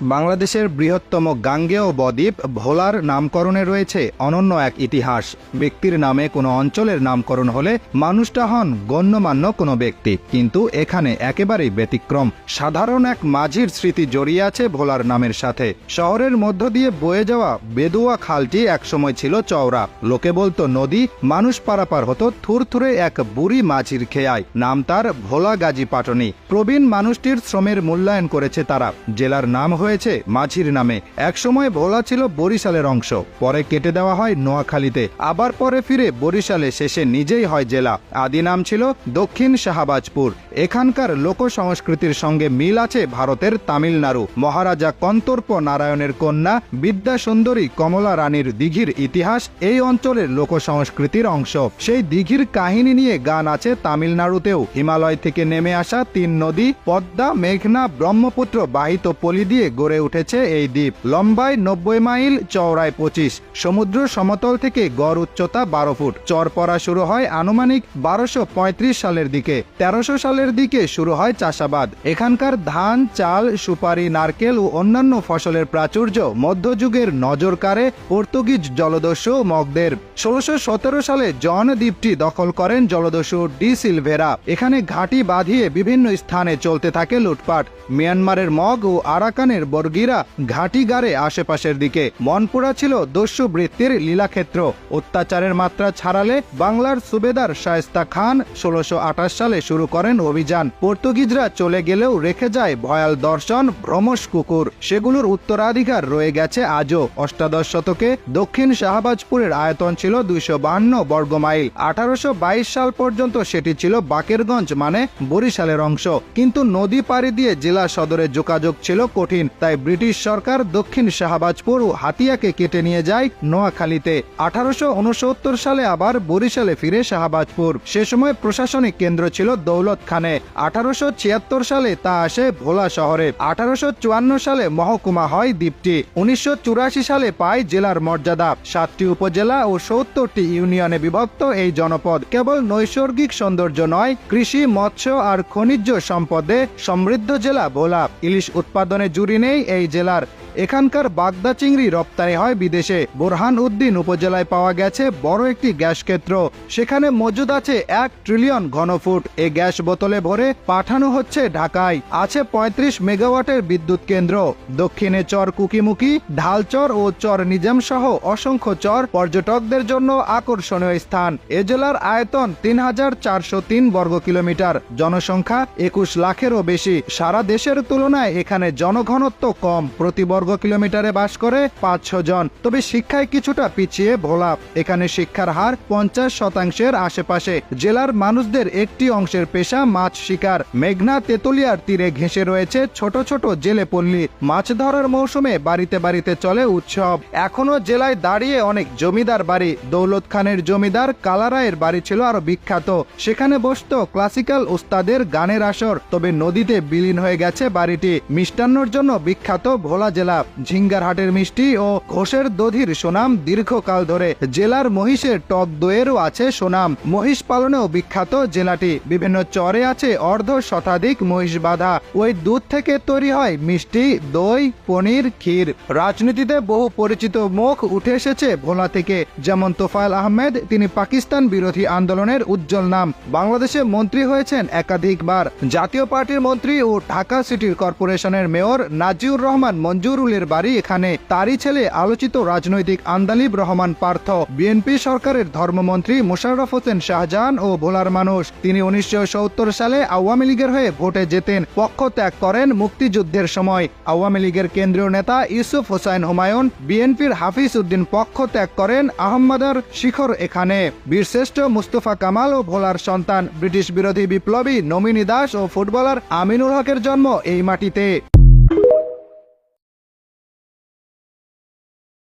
বাংলাদেশের বৃহত্তম গাঙ্গেয় বদ্বীপ ভোলার নামকরণে রয়েছে অনন্য এক ইতিহাস। ব্যক্তির নামে কোনো অঞ্চলের নামকরণ হলে মানুষটা হন গণ্যমান্য কোনো ব্যক্তি, কিন্তু এখানে একেবারেই ব্যতিক্রম। সাধারণ এক মাঝির স্মৃতি জড়িয়ে আছে ভোলার নামের সাথে। শহরের মধ্য দিয়ে বয়ে যাওয়া বেদুয়া খালটি একসময় ছিল চওড়া, লোকে বলতো নদী, মানুষ পারাপার হতো থুরথুরে এক বুড়ি মাঝির খেয়ায়। নাম তার ভোলা গাজী পাটনি। প্রবীণ মানুষটির শ্রমের মূল্যায়ন করেছে তারা। জেলার নাম হয়েছে মাঝির নামে। একসময় ভোলা ছিল বরিশালের অংশ, পরে কেটে দেওয়া হয় নোয়াখালীতে, আবার পরে ফিরে বরিশালে, শেষে নিজেই হয় জেলা। আদি নাম ছিল দক্ষিণ শাহবাজপুর। এখানকার লোক সংস্কৃতির সঙ্গে মিল আছে ভারতের তামিলনাড়ু। মহারাজা কন্তর্প নারায়ণের কন্যা বিদ্যা সুন্দরী কমলা রানীর দিঘির ইতিহাস এই অঞ্চলের লোক সংস্কৃতির অংশ। সেই দিঘির কাহিনী নিয়ে গান আছে তামিলনাড়ুতেও। হিমালয় থেকে নেমে আসা তিন নদী পদ্মা, মেঘনা, ব্রহ্মপুত্র বাহিত পলি দিয়ে গড়ে উঠেছে এই দ্বীপ। লম্বায় 90 মাইল, চওড়ায় 25। সমুদ্র সমতল থেকে গড় উচ্চতা 12 ফুট। চর পড়া শুরু হয় আনুমানিক 1235 সালের দিকে। 1300 সালের দিকে শুরু হয় চাষাবাদ। এখানকার ধান, চাল, সুপারি, নারকেল ও অন্যান্য ফসলের প্রাচুর্য মধ্যযুগের নজর কাড়ে পর্তুগিজ জলদস্যু মগদের। 1617 সালে জন দ্বীপটি দখল করেন জলদস্যু ডি সিলভেরা। এখানে ঘাঁটি বাঁধিয়ে বিভিন্ন স্থানে চলতে থাকে লুটপাট। মিয়ানমারের মগ ও আরাকানের বর্গিরা ঘাঁটি গাড়ে আশেপাশের দিকে। মনপুরা ছিল দস্যু বৃত্তির লীলাক্ষেত্র। অত্যাচারের মাত্রা ছাড়ালে বাংলার সুবেদার শায়েস্তা খান 1628 সালে শুরু করেন অভিযান। পর্তুগিজরা চলে গেলেও রেখে যায় ভয়াল দর্শন, ভ্রমশ কুকুর। সেগুলোর উত্তরাধিকার রয়ে গেছে আজও। অষ্টাদশ শতকে দক্ষিণ শাহবাজপুরের আয়তন ছিল 252 বর্গমাইল। 1822 সাল পর্যন্ত সেটি ছিল বাকেরগঞ্জ মানে বরিশালের অংশ। কিন্তু নদী পাড়ি দিয়ে জেলা সদরে যোগাযোগ ছিল কঠিন, তাই ব্রিটিশ সরকার দক্ষিণ শাহবাজপুর ও হাতিয়াকে কেটে নিয়ে যায় নোয়াখালীতে। 1869 সালে আবার বরিশালে ফিরে শাহবাজপুর। সে সময় প্রশাসনিক কেন্দ্র ছিল দৌলতখানে। 1876 সালে তা আসে ভোলা শহরে। 1854 সালে মহকুমা হয় দ্বীপটি। 1984 সালে পায় জেলার মর্যাদা। 7টি উপজেলা ও 70টি ইউনিয়নে বিভক্ত এই জনপদ কেবল নৈসর্গিক সৌন্দর্য নয়, কৃষি, মৎস্য আর খনিজ সম্পদে সমৃদ্ধ জেলা ভোলা। ইলিশ উৎপাদনে জুড়ি নেই এই জেলার। এখানকার বাগদা চিংড়ি রপ্তানি হয় বিদেশে। বোরহান উদ্দিন উপজেলায় পাওয়া গেছে বড় একটি গ্যাস ক্ষেত্র। সেখানে মজুদ আছে 1 ট্রিলিয়ন ঘনফুট। এ গ্যাস বোতলে ভরে পাঠানো হচ্ছে ঢাকায়। আছে 35 মেগাওয়াটের বিদ্যুৎ কেন্দ্র। দক্ষিণে চর কুকিমুখী, ঢালচর ও চর নিজাম সহ অসংখ্য চর পর্যটকদের জন্য আকর্ষণীয় স্থান। এ জেলার আয়তন 3403 বর্গ কিলোমিটার। জনসংখ্যা 21 লাখেরও বেশি। সারা দেশের তুলনায় এখানে জনঘনত্ব কম, প্রতি বর্গ কিলোমিটারে বাস করে 500 জন। তবে শিক্ষায় কিছুটা পিছিয়ে ভোলা। এখানে শিক্ষার হার 50% আশেপাশে। জেলার মানুষদের একটি অংশের পেশা মাছ শিকার। মেঘনা তেতুলিয়ার তীরে ঘেঁষে রয়েছে ছোট ছোট জেলে পল্লী। মাছ ধরার মৌসুমে বাড়িতে বাড়িতে চলে উৎসব। এখনো জেলায় দাঁড়িয়ে অনেক জমিদার বাড়ি। দৌলত খানের জমিদার কালারায়ের বাড়ি ছিল আরো বিখ্যাত। সেখানে বসত ক্লাসিক্যাল ওস্তাদের গানের আসর। তবে নদীতে বিলীন হয়ে গেছে বাড়িটি। মিষ্টান্নর জন্য বিখ্যাত ভোলা জেলা। ঝিঙ্গারহাটের মিষ্টি ও ঘোষের দধির সুনাম দীর্ঘকাল ধরে। জেলার মহিষের টক দইয়েরও আছে সুনাম। মহিষ পালনেও বিখ্যাত জেলাটি। বিভিন্ন চরে আছে অর্ধ শতাধিক মহিষ বাঁধা। ওই দুধ থেকে তৈরি হয় মিষ্টি, দই, পনির, ক্ষীর। রাজনীতিতে বহু পরিচিত মুখ উঠে এসেছে ভোলা থেকে, যেমন তোফায়েল আহমেদ। তিনি পাকিস্তান বিরোধী আন্দোলনের উজ্জ্বল নাম। বাংলাদেশে মন্ত্রী হয়েছেন একাধিকবার। জাতীয় পার্টির মন্ত্রী ও ঢাকা সিটি কর্পোরেশনের মেয়র নাজিউর রহমান মঞ্জুরুলের বাড়ি এখানে। তারই ছেলে আলোচিত রাজনৈতিক আন্দালিব রহমান পার্থ। বিএনপি সরকারের ধর্মমন্ত্রী মোশাররফ হোসেন শাহজাহান ও ভোলার মানুষ। তিনি 1970 সালে আওয়ামী লীগের হয়ে ভোটে জেতেন। পক্ষ ত্যাগ করেন মুক্তিযুদ্ধের সময়। আওয়ামী লীগের কেন্দ্রীয় নেতা ইউসুফ হোসাইন হুমায়ুন, বিএনপির হাফিজ উদ্দিন পক্ষ ত্যাগ করেন। আহমদার শিখর এখানে। বীরশ্রেষ্ঠ মুস্তফা কামাল ও ভোলার সন্তান। ব্রিটিশ বিরোধী বিপ্লবী নমিনী দাস ও ফুটবলার আমিনুল হকের জন্ম এই মাটিতে।